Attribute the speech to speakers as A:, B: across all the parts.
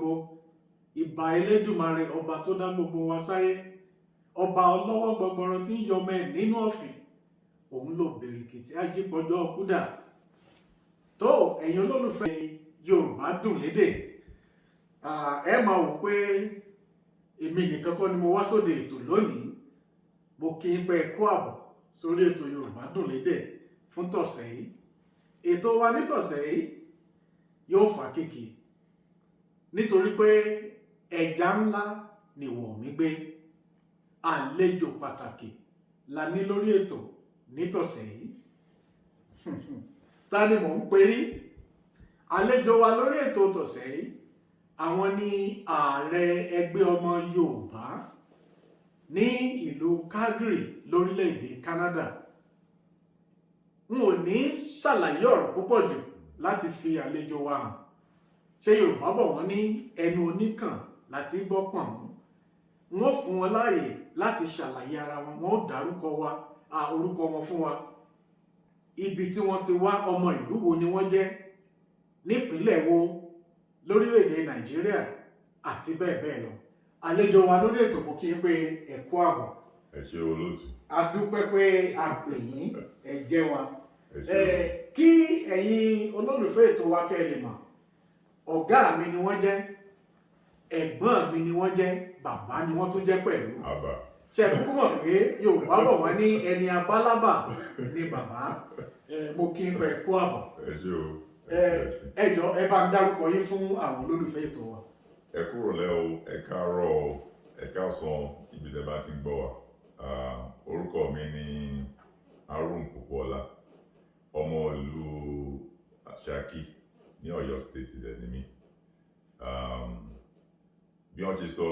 A: gbogbo, ìbà Elédùmarè ọba tó dá gbogbo wa sáyé, ọba ọlọ́wọ́ gbọgbọrọ tí ń yọmọ ẹ̀ nínú ọ̀fìn, òun ló bèrèkìtì ajípọ̀jọ́ kúdà. Tó ẹ̀yin olólùfẹ́ Yorùbá dùn lédè, ẹ máa wò pé èmi nìkan kọ́ ni mo wá sóde ètò lónìí. Mo kí n pé kú àbọ̀ sórí ètò Yorùbá dùn lédè fún tọ̀sẹ̀ yìí. Ètò wa nítọ̀sẹ̀ yìí yóò fà kìkì nítorí pé ẹja ńlá ni wọ̀ mí gbé. Àlejò pàtàkì la ní lórí ètò nítọ̀sẹ̀ yìí. Ta ni mò ń perí? Àlejò wa lórí ètò tọ̀sẹ̀ yìí, àwọn ni ààrẹ ẹgbẹ́ ọmọ Yorùbá ní ìlú Calgary lórílẹ̀-èdè Canada. N ò ní ṣàlàyé ọ̀rọ̀ púpọ̀ jù láti fi àlejò wa hàn. Ṣé Yorùbá bọ̀ wọ́n ní ẹnu oníkàn láti gbọ́ pọ̀n. N ó fún wọn láàyè láti ṣàlàyé ara wọn, wọn ó dárúkọ wa, orúkọ wọn fún wa, ibi tí wọ́n ti wá, ọmọ ìlú wo ni wọ́n jẹ́, nípínlẹ̀ wo lórílẹ̀-èdè Nàìjíríà àti bẹ́ẹ̀ bẹ́ẹ̀ lọ. Àlejò wa lórí ètò kò kí n pé ẹ kú àbọ̀.
B: Ẹ ṣé olóòtú.
A: A dúpẹ́ pé a pè yín, ẹ jẹ́ wa. Kí ẹ̀yin olólùfẹ́ ètò wa kẹ́ lè mọ̀, ọ̀gá mi ni wọ́n jẹ́, ẹ̀gbọ́n mi ni wọ́n jẹ́, bàbá ni wọ́n tún jẹ́ pẹ̀lú. Ṣé ẹ kúkú mọ̀ pé Yorùbá bọ̀ wọ́n ní ẹni abálábà ni bàbá. Mo kí n pé ẹ kú àbọ̀.
B: Ẹ ṣé o.
A: Ẹ jọ̀ọ́ ẹ bá ń dárúkọ yín fún àwọn olólùfẹ́ ètò wa.
B: Ẹ kúrọ̀lẹ́ o, ẹ káàárọ̀ o, ẹ káàsán ibi tẹ́ bá ti ń gbọ́ wa. Orúkọ mi ni Harun Popoola, ọmọ ìlú Ṣakí ní Ọ̀yọ́ State dẹ̀ ni mí. Bí wọ́n ṣe sọ,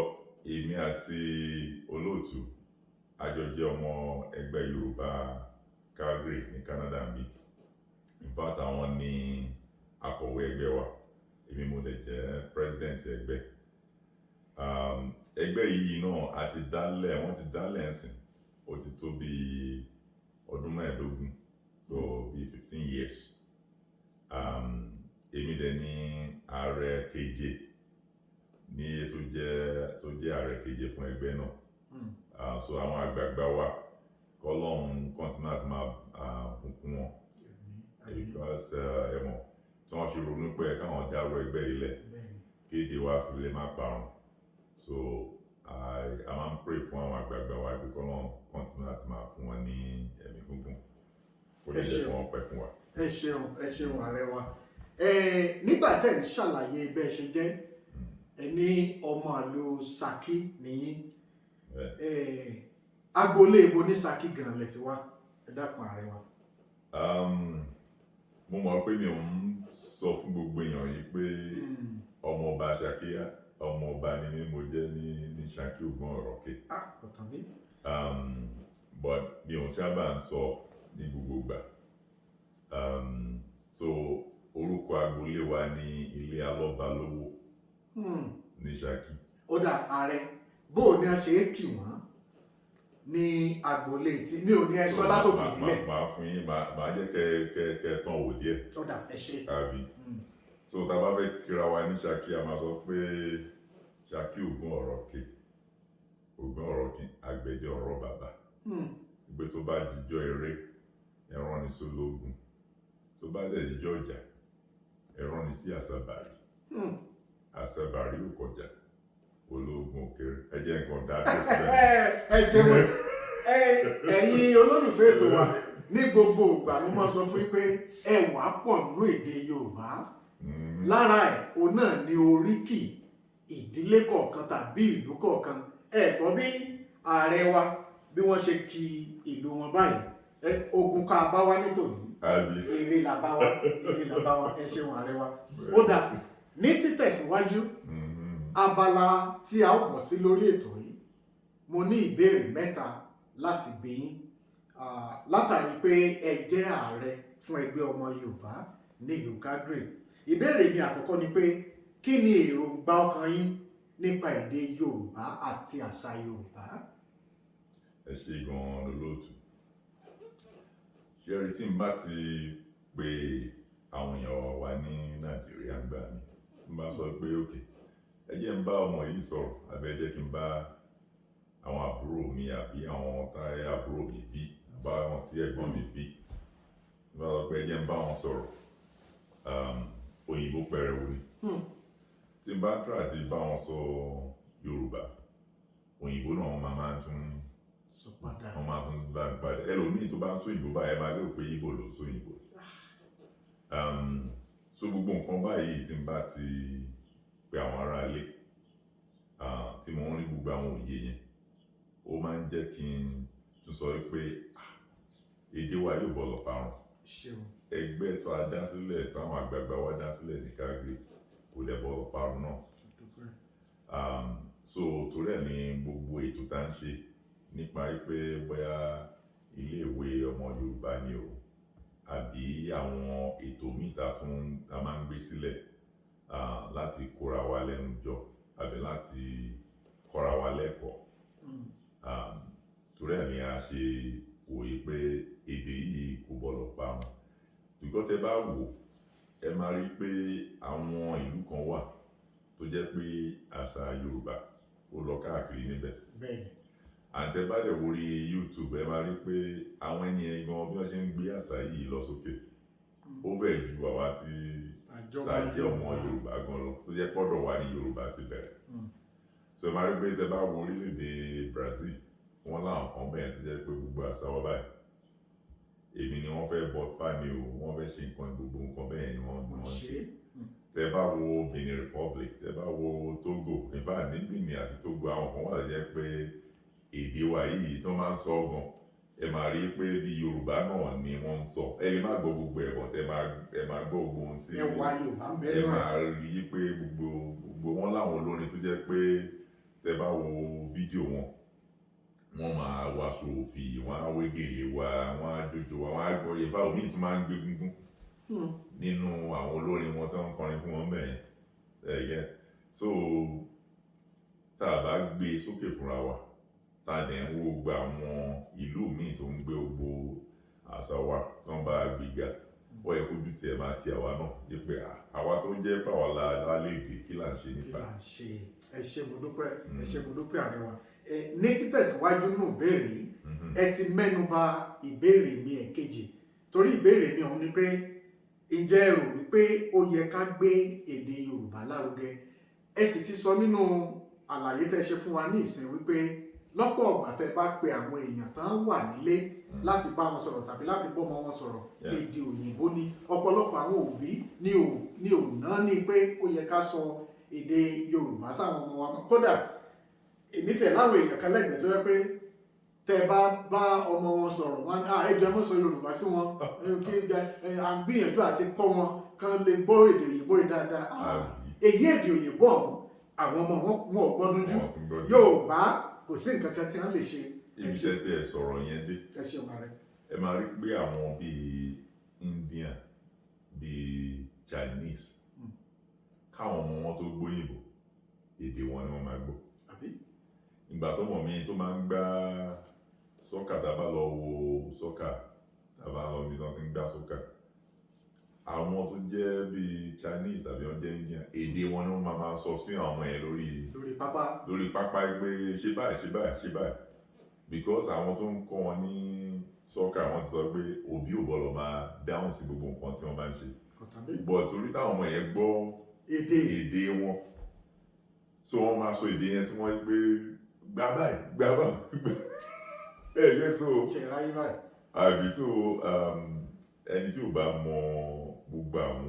B: èmi àti olóòtú a jọ jẹ́ ọmọ ẹgbẹ́ Yorùbá Calgary ní Canada ń bí. In fact, àwọn ni akọ̀wé ẹgbẹ́ wa, èmi mo dẹ̀ jẹ́ president ẹgbẹ́. Ẹgbẹ́ yìí náà wọ́n ti dálẹ̀ ẹ̀sìn, ó ti tó bí ọdún 15, so bí 15 years. Èmi dẹ̀ ni ààrẹ keje ní tó jẹ́ ààrẹ keje fún ẹgbẹ́ náà. So àwọn àgbààgbà wa kọ́lọ́hún continent máa bùkún wọn, because ẹ̀mọ̀ tí wọ́n ṣe ronú pé káwọn dárò ẹgbẹ́ ilẹ̀ kéde wa fi lè má parun. So a máa ń pray fún àwọn àgbààgbà wa pé kọ́lọ́hún continent máa fún wọn ní ẹ̀mí gúngún kó lè jẹ́ kí wọ́n pẹ́ fún wa.
A: Ẹ ṣeun ààrẹ wa. Nígbà tẹ́ ń ṣàlàyé bẹ́ẹ̀ ṣe jẹ́, ẹni ọmọ ìlú Ṣakí nìyí. Agboolé ibo ní Ṣakí gan lẹ ti wá? Ẹ dákun ààrẹ wa.
B: Mo mọ̀ pé mi ò ń sọ fún gbogbo èèyàn yìí pé ọmọ ọba Ṣakí, ọmọ ọba ni mí, mo jẹ́ ní Ṣakí Ògbón Ọ̀rọ̀kè.
A: Ọ̀tàn mi.
B: But mi ò sábà ń sọ ní gbogbo ìgbà. So orúkọ agboolé wa ní Ilé Alọ́balówó ní Ṣakí.
A: Ó dà ààrẹ, bóò ni a ṣe é kì wọ́n ní agboolé tí mi ò ní ẹ̀ṣọ́ látòkè nílẹ̀.
B: Máa fún yín, máa jẹ́ kẹ́ tán wò díẹ̀.
A: Ó dà, ẹ ṣé.
B: Àbí. So tá bá fẹ́ kíra wa ní Ṣakí, a máa sọ pé Ṣakí Ògbón Ọ̀rọ̀kè, Ògbón Ọ̀rọ̀kè, àgbẹ̀dẹ ọ̀rọ̀ bàbá. Ìgbé tó bá jíjọ́ eré, ẹran ni sólógùn. Tó bá dẹ̀ jíjọ́ ọjà, ẹran ni sí àṣàbàrí. Àṣàbàrí ò kọjá, ológun òkèrè. Ẹ jẹ́ nǹkan dáadé sílẹ̀.
A: Ẹ ṣeun. Ẹ̀yin olólùfẹ́ ètò wa, ní gbogbo ìgbà mo máa sọ fún yín pé ẹwà pọ̀ nínú èdè Yorùbá. Lára ẹ̀ òun náà ni oríkì ìdílé kọ̀ọ̀kan tàbí ìlú kọ̀ọ̀kan. Ẹ gbọ́ bí ààrẹ wa bí wọ́n ṣe kí ìlú wọn báyìí. Ogun ká bá wá nítòní, èrè là bá wá, ẹ ṣeun ààrẹ wa. Ó dà, ní títẹ̀síwájú, abala tí a ó bọ̀ sí lórí ètò yìí, mo ní ìbéèrè 3 láti bi yín, látàrí pé ẹ jẹ́ ààrẹ fún ẹgbẹ́ ọmọ Yorùbá nílùú Calgary. Ìbéèrè mi àkọ́kọ́ ni pé kí ni èròǹgbà ọkàn yín nípa èdè Yorùbá àti àṣà Yorùbá?
B: Ẹ ṣé gan-an lólóòtú. Ṣé rí tí n bá ti pè àwọn èèyàn wa ní Nàìjíríà ń gbà mí, n bá sọ pé òkè, ẹ jẹ́ n bá ọmọ yìí sọ̀rọ̀ àbí ẹ jẹ́ kí n bá àwọn àbúrò mi àbí àwọn táyé àbúrò mi bí bá wọn tí ẹ̀gbọ́n mi bí bá sọ pé ẹ jẹ́ n bá wọn sọ̀rọ̀ òyìnbó pẹrẹwu ni tí n bá try àti bá wọn sọ Yorùbá òyìnbó náà wọn máa tún
A: sọ padà
B: wọn máa tún bá ń padà ẹlòmíì tó bá ń sọ òyìnbó báyìí máa lérò pé Ìgbò ló ń sọ òyìnbó so gbogbo nǹkan báyìí tí n bá ti pe àwọn ará ilé tí mo ń rí gbogbo àwọn òye yẹn ó máa ń jẹ́ kí n tún sọ pé èdè wa yóò bọ̀ lọ parun ẹgbẹ́ tó a dá sílẹ̀ táwọn àgbààgbà wa dá sílẹ̀ ní Calgary kò lè bọ̀ lọ parun náà so torí ẹ̀ ní gbogbo ètò tá à ń ṣe nípa pé bóyá iléèwé ọmọ Yorùbá ni o àbí àwọn ètò míì tá a máa ń gbé sílẹ̀ láti kóra wa lẹ́nu jọ àbí láti kọ́ra wa lẹ́kọ̀ọ́ torí ẹ̀ ní a ṣe wòye pé èdè yìí kò gbọdọ̀ parun ṣùgbọ́n tẹ́ bá wò ẹ máa rí pé àwọn ìlú kan wà tó jẹ́ pé àṣà Yorùbá ó lọ káàkiri níbẹ̀ àtẹ̀bálẹ̀ orí YouTube ẹ máa rí pé àwọn ẹni ẹ̀ gan bí wọ́n ṣe ń gbé àṣà yìí lọ sókè ó fẹ́ ju àwa tí tá a jẹ́ ọmọ Yorùbá gan lọ tó jẹ́ pọ́dọ̀ wà ní Yorùbá ti bẹ̀rẹ̀ so ẹ máa rí pé tẹ́ bá wo orílẹ̀-èdè Brazil wọ́n láwọn kan bẹ́ẹ̀ tó jẹ́ pé gbogbo àṣà wa báyìí èmi ni wọ́n fẹ́ bọ́ fáni o wọ́n fẹ́ ṣe nǹkan gbogbo nǹkan bẹ́ẹ̀ ni wọ́n ṣe tẹ́ bá wo Benin Republic tẹ́ bá wo Togo in fact ní Benin àti Togo àwọn kan wà jẹ́ pé èdè wa yìí tí wọ́n máa ń sọ gan ẹ máa rí pé bí Yorùbá náà ni wọ́n ń sọ ẹ lè má gbọ́ gbogbo ẹ̀bọ̀n ẹ máa gbọ́ gbogbo ohun tí ẹ máa rí pé gbogbo wọn láwọn olórin tó jẹ́ pé tẹ́ bá wo fídíò wọn wọ́n máa wàṣọ òfì wọ́n á wé gèlè wa wọ́n á jòjò wa wọ́n á gbọ́ ìfá omi tó máa ń gbé gúngún nínú àwọn olórin wọn tí wọ́n ń kọrin fún wọn bẹ́ẹ̀ ẹ̀yẹ so tá a bá gbé sókè fúnra wa tá a dẹ̀ ń wo gba àwọn ìlú míì tó ń gbé gbogbo àṣà wa tó ń bá a gbéga ó yẹ kójú tiẹ̀ máa ti àwa náà yẹ pé àwa tó jẹ́ báwa lálédè kí là ń ṣe nípa.
A: ẹ ṣé mo dúpẹ́ ààrẹ wa ní títẹ̀síwájú nù ìbéèrè yìí ẹ ti mẹ́nuba ìbéèrè mi ẹ̀kejì torí ìbéèrè mi ọ̀hún ni pé ǹjẹ́ ẹ rò wípé ó yẹ ká gbé èdè Yorùbá lárugẹ ẹ sì ti sọ nínú àlàyé tẹ́ ṣe fún wa ní ìsìn wípé lọ́pọ̀ ọ̀gbà tẹ́ bá pe àwọn èèyàn tán wà nílé láti bá wọn sọ̀rọ̀ tàbí láti bọ́mọ wọn sọ̀rọ̀ èdè òyìnbó ni ọ̀pọ̀lọpọ̀ àwọn òbí ní ò náà ní pé ó yẹ ká sọ èdè Yorùbá sáwọn ọmọ wa kódà èmi tẹ̀ láwọn èèyàn kan lẹ́gbẹ̀ẹ́ tó yẹ pé tẹ́ bá bá ọmọ wọn sọ̀rọ̀ wọn ẹjọ́ mọ́ sọ Yorùbá sí wọn à ń gbìyànjú àti kọ́ wọn kan lè gbọ́ èdè òyìnbó yìí dáadáa èyí èdè òyìnbó ọ̀hún àwọn ọmọ wọn ò gbọ́ lójú Yorùbá kò sí nǹkan kan tí wọ́n lè ṣe.
B: iṣẹ́ tí ẹ sọ̀rọ̀ yẹn dé
A: ẹ ṣeun ààrẹ.
B: ẹ máa rí pé àwọn bíi Indian bíi Chinese káwọn ọmọ wọn tó gbóyìnbó èdè wọn ni wọ́n máa gbọ́ ìgbà tó mọ̀ mí tó máa ń gbá sọ́kà tá a bá lọ wo sọ́kà tá a bá lọ bí wọ́n ti ń gbá sọ́kà àwọn tó jẹ́ bíi Chinese tàbí wọ́n jẹ́ Indian èdè wọn ni wọ́n máa sọ sí àwọn ọmọ yẹn lórí pápá pé ṣe báyìí because àwọn tó ń kọ́ wọn ní sọ́kà wọ́n ti sọ pé òbí ò gbọ́dọ̀ máa dáhùn sí gbogbo nǹkan tí wọ́n bá ń ṣe but torí táwọn ọmọ yẹn gbọ́ èdè wọn so wọ́n máa sọ èdè yẹn sí wọ́n pé gbà báyìí yẹ so àbí so ẹni tí ò bá mọ gbogbo àwọn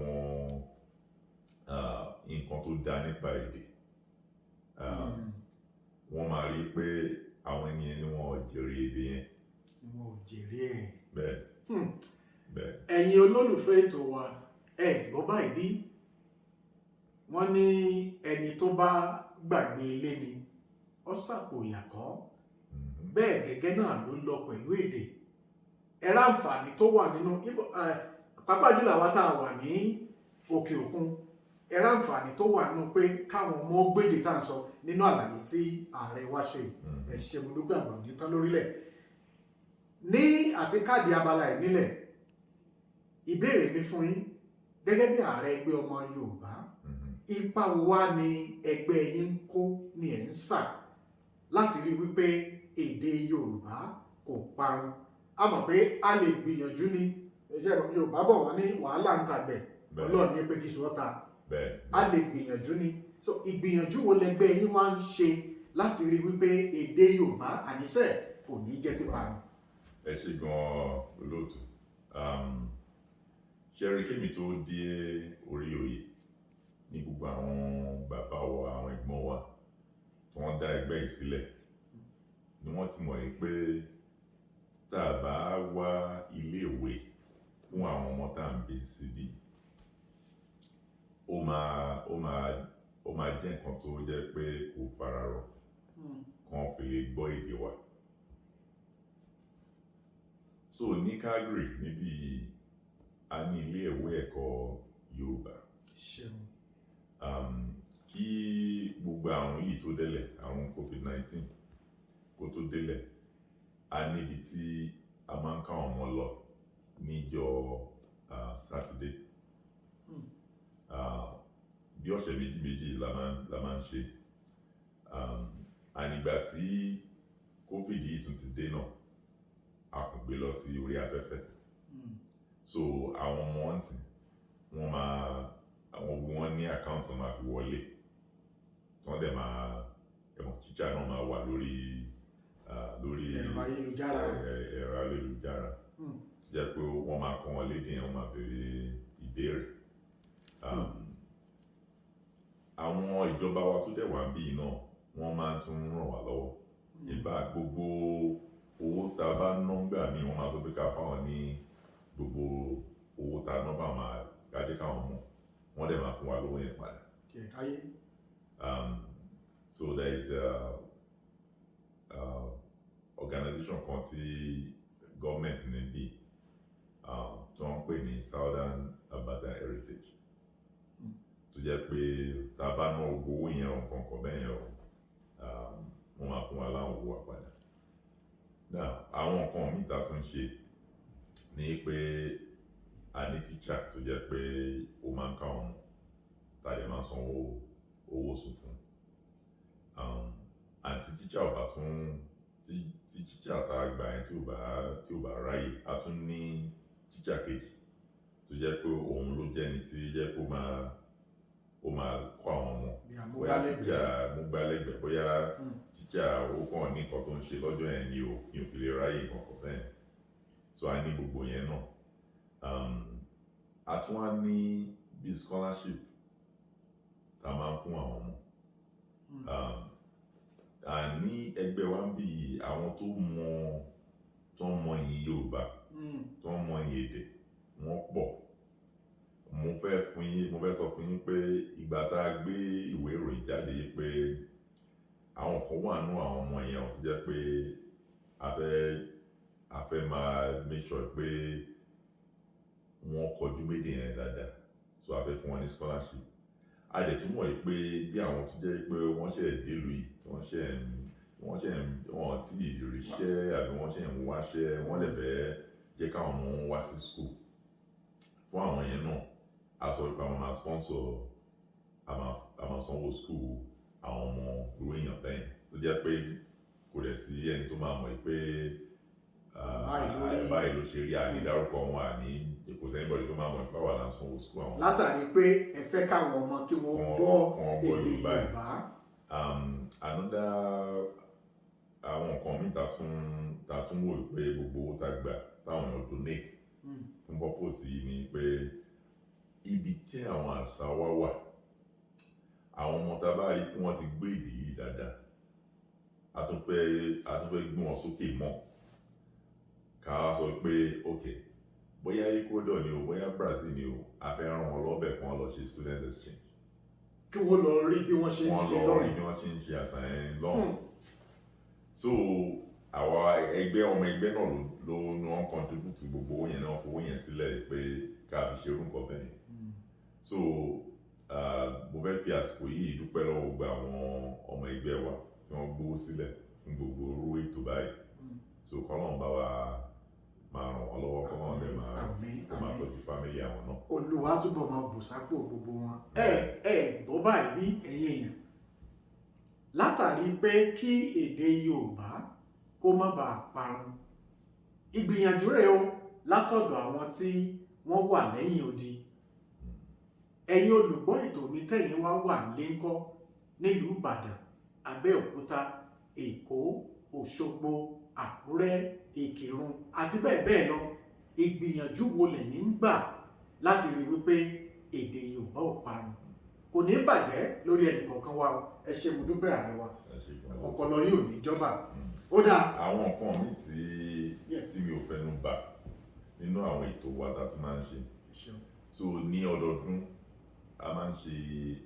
B: nǹkan tó dá nípa èdè wọ́n máa rí pé àwọn ènìyàn ni wọ́n ò jèrè èdè yẹn.
A: wọn ò jèrè ẹ̀.
B: bẹ́ẹ̀.
A: ẹ̀yin olólùfẹ́ ètò wa ẹ gbọ́ báyìí bí wọ́n ní ẹni tó bá gbàgbé ilé ni ó sàpò ìyàkọ́ bẹ́ẹ̀ gẹ́gẹ́ náà ló lọ pẹ̀lú èdè ẹ̀rọ àǹfààní tó wà nínú pàápàá jùlọ àwa tá a wà ní òkè òkun ẹ̀rọ àǹfààní tó wà nínú pé káwọn ọmọ gbèdè tá à ń sọ nínú àlàyé tí ààrẹ wa ṣe ẹ ṣé mo dúpẹ́ àgbà òní tán lórílẹ̀ ní àti káàdì abala ẹ̀ nílẹ̀ ìbéèrè mi fún yín gẹ́gẹ́ bí ààrẹ ẹgbẹ́ ọmọ Yorùbá ipa wo wá ni ẹgbẹ́ yín ń kó ni ẹ̀ ń sà láti rí wípé èdè Yorùbá kò parun? A mọ̀ pé a lè gbìyànjú ni, ẹ̀ṣẹ́ Yorùbá bọ̀ wọ́n ní wàhálà ń tàgbẹ̀ Ọlọ́run ní pé kí sọ́ta, a lè gbìyànjú ni. So ìgbìyànjú wo lẹgbẹ́ yín wá ń ṣe láti rí wípé èdè Yorùbá àníṣe kò ní jẹ́ píparun?
B: Ẹ ṣé gan-an olóòtú. Ṣẹ́rí kémi tó dé orí oyè ní gbogbo àwọn bàbá wa, àwọn ẹ̀gbọ́n wa tí wọ́n dá ẹgbẹ́ yìí sílẹ̀ ni wọ́n ti mọ̀ pé tá a bá wá iléèwé fún àwọn ọmọ tá à ń bí síbí, ó máa jẹ́ nǹkan tó jẹ́ pé kò fararọ kan fi lè gbọ́ èdè wa. So ní Calgary níbí a ní ilé-ìwé ẹ̀kọ́ Yorùbá. Kí gbogbo àrùn yìí tó délẹ̀, àrùn COVID-19 kó tó délẹ̀, a níbi tí a máa ń ká àwọn ọmọ lọ níjọ́ Sátidé. Bí ọ̀sẹ̀ méjì la máa ń ṣe. Ànígbà tí COVID yìí tún ti dé náà, a kò gbé lọ sí orí afẹ́fẹ́. So àwọn ọmọ wọn sìn, wọ́n ní àkáǹtì wọn máa fi wọlé. Tí wọ́n dẹ̀ teacher náà máa wà lórí
A: ẹ̀rọ ayélujára.
B: Tó jẹ́ pé wọ́n máa kọ́ wọn lédè, wọ́n máa béèrè ìbéèrè. Àwọn ìjọba wa tó dẹ̀ wà níbí náà, wọ́n máa tún ràn wá lọ́wọ́. Ìbá gbogbo owó tá a bá ná gbà mí, wọ́n máa sọ pé ká fáwọn ní gbogbo owó tá a ná bá máa kájẹ́ káwọn mọ̀. Wọ́n dẹ̀ máa fún wa lówó yẹn padà. So there is organization kan tí government níbí tó ń pè ní Southern Alberta Heritage. Tó jẹ́ pé tá a bá ná owó yẹn ọ̀kọ̀ọ̀kan bẹ́ẹ̀ yẹn wọ́n máa fún wa láwọn owó wa padà. Now àwọn nǹkan míì tá a tún ṣe ni pé a ní teacher tó jẹ́ pé ó máa ń ká wọn mọ̀, tá a lè máa san owó oṣù fún. Àti teacher ọba tí teacher tá a gbà yẹn tí ò bá ráyè, a tún ní teacher kejì tó jẹ́ pé òun ló jẹ́ ẹni tí jẹ́ pé ó máa kọ́ àwọn ọmọ. Bóyá teacher múgbálẹ́gbẹ̀ẹ́, bóyá teacher ó kàn ní nǹkan tó ń ṣe lọ́jọ́ yẹn ni o, kí n fi lè ráyè nǹkan bẹ́ẹ̀. So a ní gbogbo yẹn náà. A tún wá ní bí scholarship tá a máa ń fún àwọn ọmọ. Ní ẹgbẹ́ wa ń bí àwọn tó mọ ìyìn Yorùbá, tó mọ ìyìn èdè, wọ́n pọ̀. Mo fẹ́ sọ fún yín pé ìgbà tá a gbé ìwé ìròyìn jáde pé àwọn kan wà nínú àwọn ọmọ yẹn tó jẹ́ pé a fẹ́ máa make sure pé wọ́n kọjú médè yẹn dáadáa. So a fẹ́ fún wọn ní scholarship. A dẹ̀ tún mọ̀ pé bí àwọn tó jẹ́ pé wọ́n ṣẹ̀ délùú yìí, wọ́n tí ìríṣẹ́ àbí wọ́n ṣẹ̀ ń wáṣẹ́, wọ́n lè fẹ́ jẹ́ káwọn ọmọ wọn wá sí school. Fún àwọn yẹn náà, a sọ pé àwọn máa sponsor, a máa sanwó school àwọn ọmọ irú èèyàn bẹ́ẹ̀ tó jẹ́ pé kò dẹ̀ sí ẹni tó máa mọ̀ pé báyìí ló ṣe rí, àní dárúkọ wọn, àní kò sẹ́ni bọ́dí tó máa mọ̀ pé wà lá sanwó school àwọn.
A: Látàrí pé ẹ fẹ́ káwọn ọmọ kí wọ́n gbọ́ èdè Yorùbá. Àwọn nǹkan míì tá tún wò pé gbogbo owó tá gbà táwọn èèyàn donate fún purpose yìí ni pé ibi tí àwọn àṣà wa wà, àwọn ọmọ tá a bá rí pé wọ́n ti gbé èdè yìí dáadáa, a tún fẹ́ gbé wọn sókè mọ́. Ká sọ pé ok, bóyá Ecuador ni o, bóyá Brazil ni o, a fẹ́ rán wọn lọ́bẹ̀ kan lọ ṣe student exchange. Kí wọ́n lọ rí bí wọ́n ṣe ń ṣe
B: àṣà yẹn lọ́rùn. So àwa ọmọ ẹgbẹ́ náà ló ní wọ́n contribute gbogbo owó yẹn náà, fowó yẹn sílẹ̀ pé ká fi ṣe irú nǹkan bẹ́ẹ̀. So mo fẹ́ fi àsìkò yìí dúpẹ́ lọ́wọ́ gbogbo àwọn ọmọ ẹgbẹ́ wa tí wọ́n gbówó sílẹ̀ fún gbogbo irú ètò báyìí. So kọ́lọ́run bá máa ràn wọ́n lọ́wọ́ kọ́ wọn lè máa tọ́jú fámílì àwọn náà.
A: Olúwa túbọ̀ máa bù sápò gbogbo wọn. Gbọ́ báyìí ní ẹ̀yin èèyàn, látàrí pé kí èdè Yorùbá kó má bàa parun, ìgbìyànjú rẹ̀ o látọ̀dọ̀ àwọn tí wọ́n wà lẹ́yìn odi. Ẹ̀yin olùgbọ́ ètò mi tẹ̀yin wá wà lẹ́ńkọ́ nílùú Ìbàdàn, Abẹ́òkúta, Èkó, Òṣogbo, Àkúrẹ́, Ìkìrun àti bẹ́ẹ̀ bẹ́ẹ̀ lọ. Ìgbìyànjú wo lẹ̀yin ń gbà láti rí wípé èdè Yorùbá ò parun? Kò ní bàjẹ́ lórí ẹnìkọ̀ọ̀kan wa o. Ẹ ṣé mo dúpẹ́ ààrẹ wa, ọpọlọ yóò ní jọba. Ó dáa.
B: Àwọn nǹkan mi tí mi ò fẹnu bà nínú àwọn ètò wa tá a tún máa ń ṣe. So ní ọdọọdún a máa ń ṣe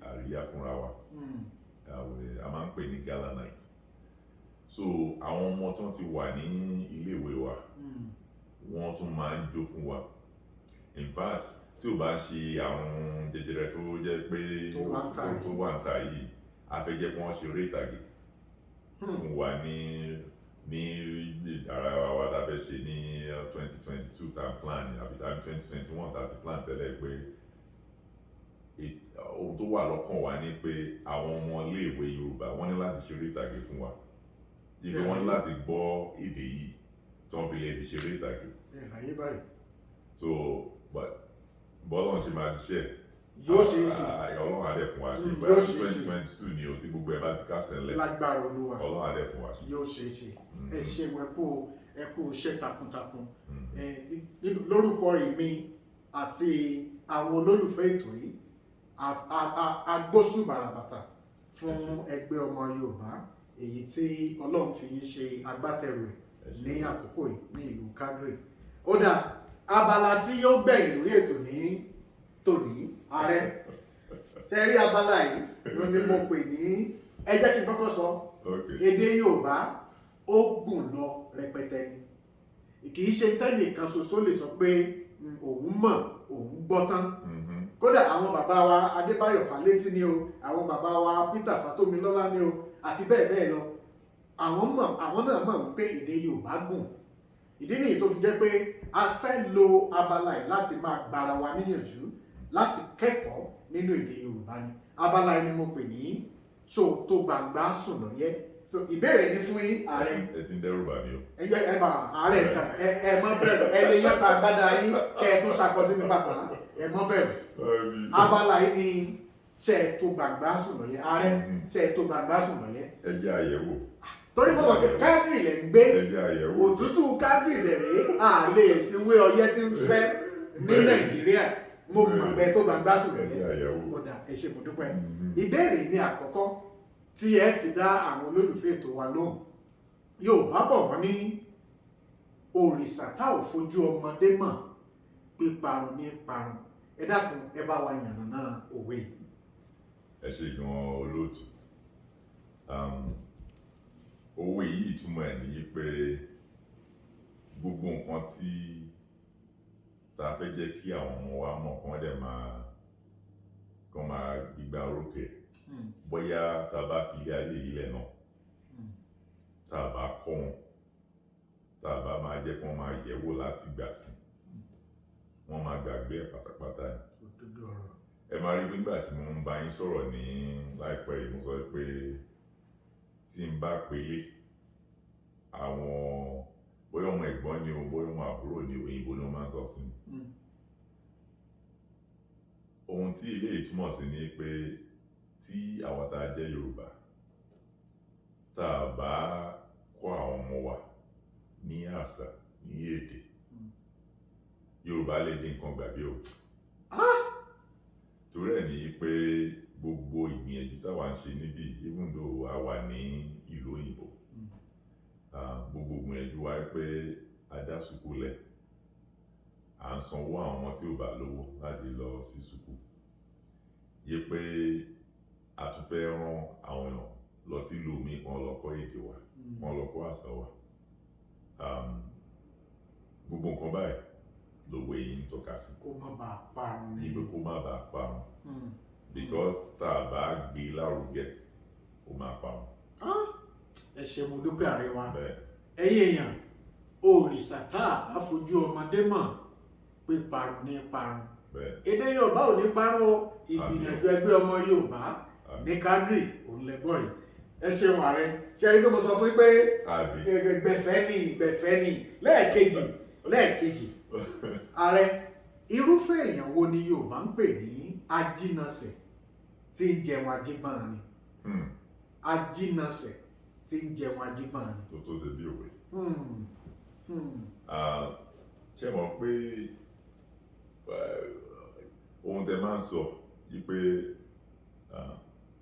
B: àríyá fúnra wa. A máa ń pè ní gala night. So àwọn ọmọ tó ti wà ní iléèwé wa wọ́n tún máa ń jó fún wa. In fact, tí ò bá ṣe àrùn jẹjẹrẹ tó jẹ́ pé tó wà ń ta yìí, a fẹ́ jẹ́ kí wọ́n ṣe eré ìtàgé fún wa ní ìdárayá wa tá a fẹ́ ṣe ní 2022 tá a plan àbí 2021 tá a ti plan tẹ́lẹ̀ pé ohun tó wà lọ́kàn wa ni pé àwọn ọmọ iléèwé Yorùbá wọ́n ní láti ṣe eré ìtàgé fún wa. Ibi wọ́n ní láti gbọ́ èdè yìí tí wọ́n fi lè fi ṣe eré ìtàgé.
A: Ayé báyìí.
B: So bọ́lọ́n ṣe máa ṣiṣẹ́
A: yóò ṣe é sí.
B: Ọlọ́run adé fún wa ṣe.
A: Yóò ṣe é sí.
B: 2022 ni o tí gbogbo ẹ bá ti kásẹ̀ ńlẹ̀.
A: Lágbára Olúwa.
B: Ọlọ́run adé fún wa ṣe.
A: Yóò ṣe é sí. Ẹ ṣeun, ẹ kú iṣẹ́ takuntakun. Lórúkọ èmi àti àwọn olólùfẹ́ ètò yìí, agbóṣù bàràbàtà fún ẹgbẹ́ ọmọ Yorùbá èyí tí Ọlọ́run fi yín ṣe agbátẹrù ẹ̀ ní àkókò yìí ní ìlú Calgary. Ó dà, abala tí yóò gbẹ̀yìn lórí ètò ní tòní, ààrẹ ṣe rí abala yìí ló ní mo pè ní ẹ jẹ́ kí n kọ́kọ́ sọ èdè Yorùbá ó gùn lọ rẹpẹtẹ ni, kì í ṣe tẹ́nìkan ṣoṣo lè sọ pé òun mọ̀ òun gbọ́ tán. Kódà àwọn bàbá wa Adébáyọ̀ Fálétí ni o, àwọn bàbá wa Peter Fátómilọ́lá ni o àti bẹ́ẹ̀ bẹ́ẹ̀ lọ, àwọn náà mọ̀ wípé èdè Yorùbá gùn. Ìdí nìyí tó fi jẹ́ pé a fẹ́ lo abala yìí láti máa gbára wa níyànjú láti kẹ́kọ̀ọ́ nínú èdè Yorùbá ni. Abala yìí ni mo pè ní so tó gbàgbá sùn lọ́yẹ́. So ìbéèrè ní fún yín ààrẹ.
B: Ẹ ti ń dẹ́rù bà mí o.
A: Ẹ bá ààrẹ ẹ mọ́ bẹ̀rù, ẹ lè yọta agbádá yín kẹ́ ẹ tún ṣàkọsí mi pàpà, ẹ mọ́ bẹ̀rù. Abala yìí ni ṣe tó gbàgbá sùn lọ́yẹ́. Ààrẹ ṣe tó gbàgbá sùn lọ́yẹ́.
B: Ẹ jẹ́ àyẹ̀wò.
A: Torí mo mọ̀ pé Calgary lẹ̀ ń gbé,
B: Ẹ jẹ́ àyẹ̀wò.
A: òtútù Calgary lẹ̀ rèé, a lè fi wé ọyẹ́ tí ń fẹ́ ní Nàìjíríà. Mo mọ̀ pé tó gbàgbá sùn
B: Ẹ jẹ́
A: lọ́yẹ́.
B: àyẹ̀wò.
A: Kódà ẹ ṣé mo dúpẹ́. Ìbéèrè ní àkọ́kọ́ tí ẹ fi dá àwọn olólùfẹ́ ètò wa lóhùn. Yorùbá bọ̀ wọ́n ní òrìṣà tá ò fojú ọmọdé mọ̀ píparun ní parun. Ẹ dákun ẹ bá wa yànnàná òwe yìí.
B: Ẹ ṣé gan olóòtú. Òwe yìí túmọ̀ ẹ̀ ní pé gbogbo nǹkan tí tá a fẹ́ jẹ́ kí àwọn ọmọ wa mọ̀ kán dẹ̀ máa gbígbá orókè. Bóyá tá a bá fi ilé ayé yìí lẹ̀ náà, tá a bá kọ́ wọn, tá a bá máa jẹ́ kí wọ́n máa yẹ̀wò láti gbà sí, wọ́n máa gbàgbé ẹ̀ pátápátá ni. Ẹ máa rí nígbà tí mo ń bá yín sọ̀rọ̀ ní láìpẹ́ yìí, mo sọ pé tí n bá pélé àwọn bóyá ọmọ ẹ̀gbọ́n ni o, bóyá ọmọ àbúrò ni òyìnbó ni wọ́n máa ń sọ sí mi. Ohun tí ilé ìtumọ̀ sí ni pé tí àwọn tá a jẹ́ Yorùbá tá a bá kọ́ àwọn ọmọ wa ní àṣà, ní èdè, Yorùbá lè dín nǹkan gbàgbé o. Torí ẹ̀ ní pé gbogbo ìgbìyànjú táwa ń ṣe níbí, even though a wà ní ìlú òyìnbó, gbogbo ìgbìyànjú wa pé a dá sùkúù lẹ̀, à ń sanwó àwọn ọmọ tí ò bá lówó láti lọ sí sùkúù, yé pé a tún fẹ́ rán àwọn èèyàn lọ sí ìlú mi kan lọ kọ́ èdè wa, kan lọ kọ́ àṣà wa. Gbogbo nǹkan báyìí lòwe yìí ń tọ́ka sí.
A: Kó má bàa parun ni.
B: Níbi kó má bàa parun. Because tá a bá gbé lárugẹ, ó máa parun.
A: Ẹ ṣé mo dúpẹ́ ààrẹ wa.
B: Bẹ́ẹ̀.
A: Ẹ̀yin èèyàn, òrìṣà tá a bá fojú ọmọdé mọ̀ pé parun ní parun. Èdè Yorùbá ò ní parun o, ìgbìyànjú ẹgbẹ́ ọmọ Yorùbá ní Calgary òun lẹ́gbọ́ yìí. Ẹ ṣeun Ààrẹ, ṣe rí pé mo sọ fún yín pé gbẹ̀fẹ́ ni lẹ́ẹ̀kejì. Ààrẹ, irúfẹ́ èèyàn wo ni Yorùbá ń pè ní ajínasẹ̀ tí ń jẹun ajígbọ́n ni? Ajínasẹ̀ tí ń jẹun ajígbọ́n ni.
B: Tó ṣe bí òwe. Ṣé mọ̀ pé ohun tẹ máa ń sọ yí pé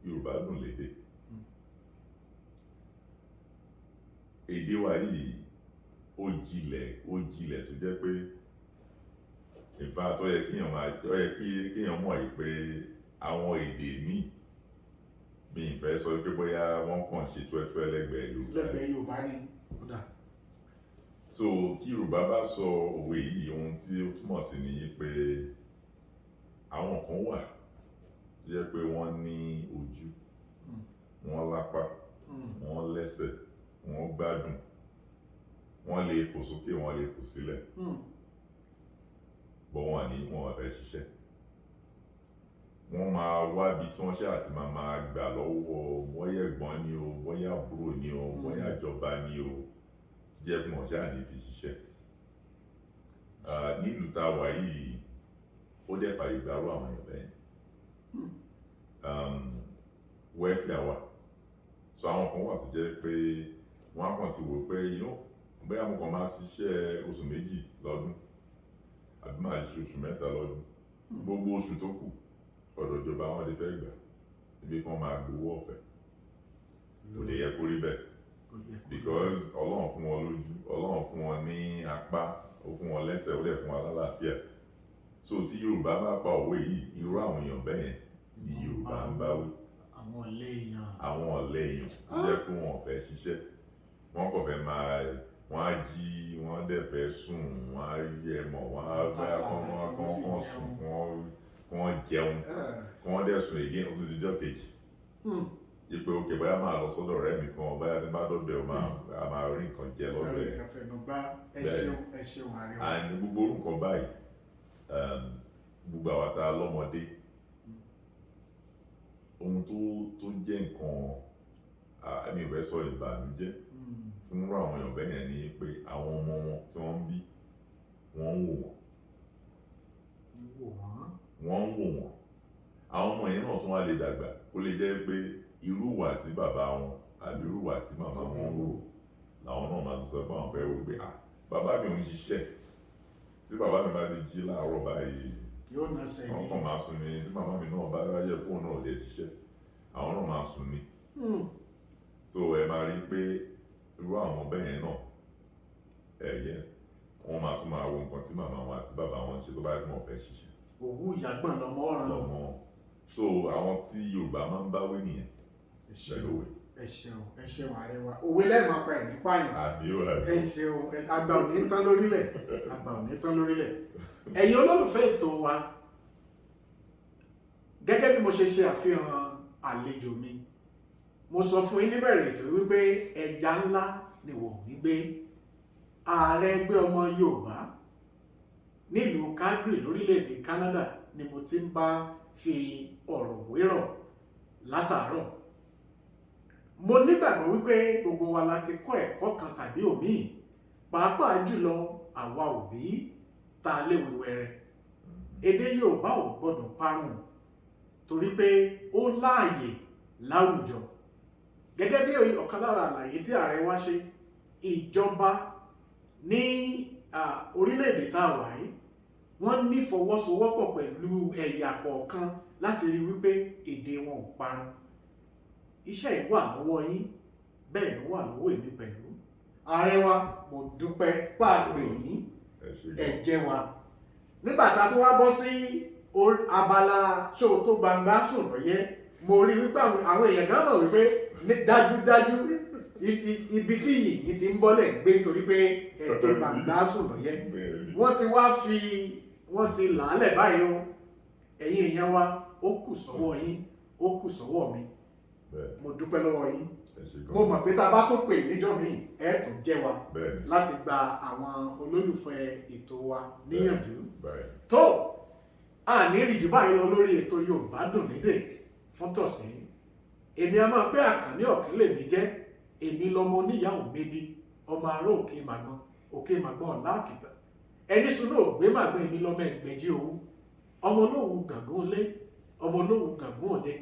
B: Yorùbá dùn lédè. Èdè wa yìí ó jinlẹ̀ tó jẹ́ pé ìfà tó yẹ kíyàn mọ̀ yìí pé àwọn èdè míì mi ìfẹ́ sọ pé bóyá wọ́n kàn ṣe túẹ́túẹ́ lẹ́gbẹ̀ẹ́
A: Yorùbá ni kódà.
B: So tí Yorùbá bá sọ òwe yìí, ohun tí ó túmọ̀ sí ni pé àwọn kan wà tó jẹ́ pé wọ́n ní ojú, wọ́n lápá, wọ́n lẹ́sẹ̀, wọ́n gbádùn, wọ́n lè fò sókè, wọ́n lè fò sílẹ̀, bọ́ wọn fẹ́ ṣiṣẹ́. Wọ́n máa wá bí tí wọ́n ṣe àti máa gbà lọ́wọ́ bóyá ẹ̀gbọ́n ni o, bóyá àbúrò ni o, bóyá ìjọba ni o, jẹ́ bí wọ́n ṣáà ní fi ṣiṣẹ́. Nílùú tá a wà yìí, ó dẹ̀ fàyè gbárù àwọn èèyàn bẹ́ẹ̀. Wẹ́fíà wà. So àwọn kan wà tó jẹ́ pé wọ́n á kàn ti wò pé bóyá mo kàn máa ṣiṣẹ́ oṣù 2 lọ́dún àbí máa ṣe oṣù 3 lọ́dún. Gbogbo oṣù tó kù ọ̀dọ̀ ìjọba wọn lè fẹ́ gbà níbi kan máa gbowó ọ̀fẹ́. Kò lè yẹ kó rí bẹ́ẹ̀. Because Ọlọ́run fún wọn lójú, Ọlọ́run fún wọn ní apá, ó fún wọn lẹ́sẹ̀, ó dẹ̀ fún wọn lálàáfíà. So tí Yorùbá bá pa òwe yìí, irú àwọn èèyàn bẹ́ẹ̀ ni Yorùbá ń bá wí.
A: Àwọn ọ̀lẹ èèyàn
B: tó jẹ́ pé wọn ò fẹ́ ṣiṣẹ́. Wọ́n kàn fẹ́ wọ́n á jí, wọ́n dẹ̀ fẹ́ sùn, wọ́n á yẹ mọ̀, wọ́n á bá kán sùn, wọ́n jẹun, wọ́n dẹ̀ sùn ègé ọdúnjọ́ kejì. Ipe òkè báyà máa lọ sọ́dọ̀ ọ̀rẹ́ mi kan, báyà tí bá dọ̀bẹ̀ a máa rí nǹkan jẹ lọ́dọ̀ ẹ̀.
A: Ẹ ṣeun Ààrẹ.
B: Àní gbogbo nǹkan báyìí, gbogbo àwa tá a lọ́mọdé, ohun tó jẹ́ nǹkan ẹ̀mí ìfẹ́ sọ ìbànújẹ́ fún àwọn èèyàn bẹ́ẹ̀ yẹn ni pé àwọn ọmọ wọn tí wọ́n ń bí, wọ́n ń wò wọ́n. Àwọn ọmọ yẹn náà tún wá lè dàgbà, ó lè jẹ́ pé irú ìwà tí bàbá wọn àbí irú ìwà tí màmá wọn wò làwọn náà máa sọ pé àwọn fẹ́ wò pé bàbá mi ò ń ṣiṣẹ́. Tí bàbá mi bá ti jí láàárọ̀ báyìí, wọ́n kàn máa sùn ni. Tí màmá mi náà bá ráyè fóun náà lè ṣiṣẹ́, àwọn náà máa sùn ni. So ẹ máa rí pé irú àwọn bẹ́ẹ̀ yẹn náà wọ́n máa tún máa wo nǹkan tí màmá wọn àti bàbá wọn ṣe tó bá gbọ́n fẹ́ ṣiṣẹ́.
A: Òwú ìyàgbọ́n lọmọ ọ̀ràn.
B: So àwọn tí Yorùbá máa ń báwé nìyẹn.
A: Ẹ ṣeun Ààrẹ wa. Òwe lẹ́ẹ̀mọ́ pa ẹ̀ nípa yẹn. Ẹ ṣeun, àgbà ò ní tán lórílẹ̀. Ẹ̀yin olólùfẹ́ ètò wa, gẹ́gẹ́ bí mo ṣe àfihàn àlejò mi, mo sọ fún yín níbẹ̀rẹ̀ ètò wípé ẹja ńlá ni wò mí gbé. Ààrẹ ẹgbẹ́ ọmọ Yorùbá nílùú Calgary lórílẹ̀-èdè Canada ni mo ti ń bá fi ọ̀rọ̀ wérọ̀ látàárọ̀. Mo nígbàgbọ́ wípé gbogbo wa la ti kọ́ ẹ̀kọ́ kan tàbí òmíì, pàápàá jùlọ àwa òbí tá a léwe wẹrẹ. Èdè Yorùbá ò gbọdọ̀ parun torí pé ó láàyè láwùjọ. Gẹ́gẹ́ bí ọ̀kan lára àlàyé tí ààrẹ wá ṣe, ìjọba ní orílẹ̀-èdè tá a wà yìí, wọ́n ní fọwọ́sowọ́pọ̀ pẹ̀lú ẹ̀yà kọ̀ọ̀kan láti rí wípé èdè wọn ò parun. Iṣẹ́ yìí wà lọ́wọ́ yín, bẹ́ẹ̀ ló wà lọ́wọ́ èmi pẹ̀lú. Ààrẹ wa, mo dúpẹ́ pàgbè yín, ẹ jẹ́ wa. Nígbà tá a tún wá bọ́ sí abala ṣó tó gbangba sùn lọ́yẹ́, mo rí wípé àwọn èèyàn gan mọ̀ wípé dájúdájú ibi tí yìnyín ti ń bọ́lẹ̀ gbé torí pé ẹ̀tọ́ gbangba sùn lọ́yẹ́. Wọ́n ti làálẹ̀ báyìí o. Ẹ̀yin èèyàn wa, ó kù sọ́wọ́ yín, ó kù sọ́wọ́ mi. mo dúpẹ́ lọ́wọ́ yín
B: ẹ ṣé gan.
A: mo mọ̀ pé tá a bá tó pè níjọ́ míì ẹ tún jẹ́ wa
B: Bẹ́ẹ̀ni.
A: láti gba àwọn olólùfẹ́ ètò wa níyànjú
B: Bẹ́ẹ̀ni.
A: tó a ní rí jù báyìí lọ lórí ètò Yorùbá Dùn Lédè fún tọ̀sín èmi a máa pé Àkànní ọ̀kín lèmi jẹ́ èmi lọmọ oníyàwó méjì ọmọ ará òkè màgbọ́n ọ̀la àkìtàn ẹni sunu ògbé màgbọ́n èmi lọmọ ẹgbẹ̀jì owó ọmọ olóhùn gàngún lé ọmọ olóhùn gàngún òde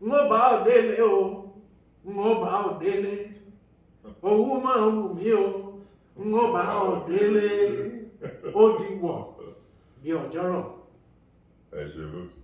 A: ń ó bá òde lé o ń ó bá òde lé owó máa wù mí o ń ó bá òde lé ó di wọ̀ bí ọjọ́rọ̀.
B: Ẹ ṣé lóòtú.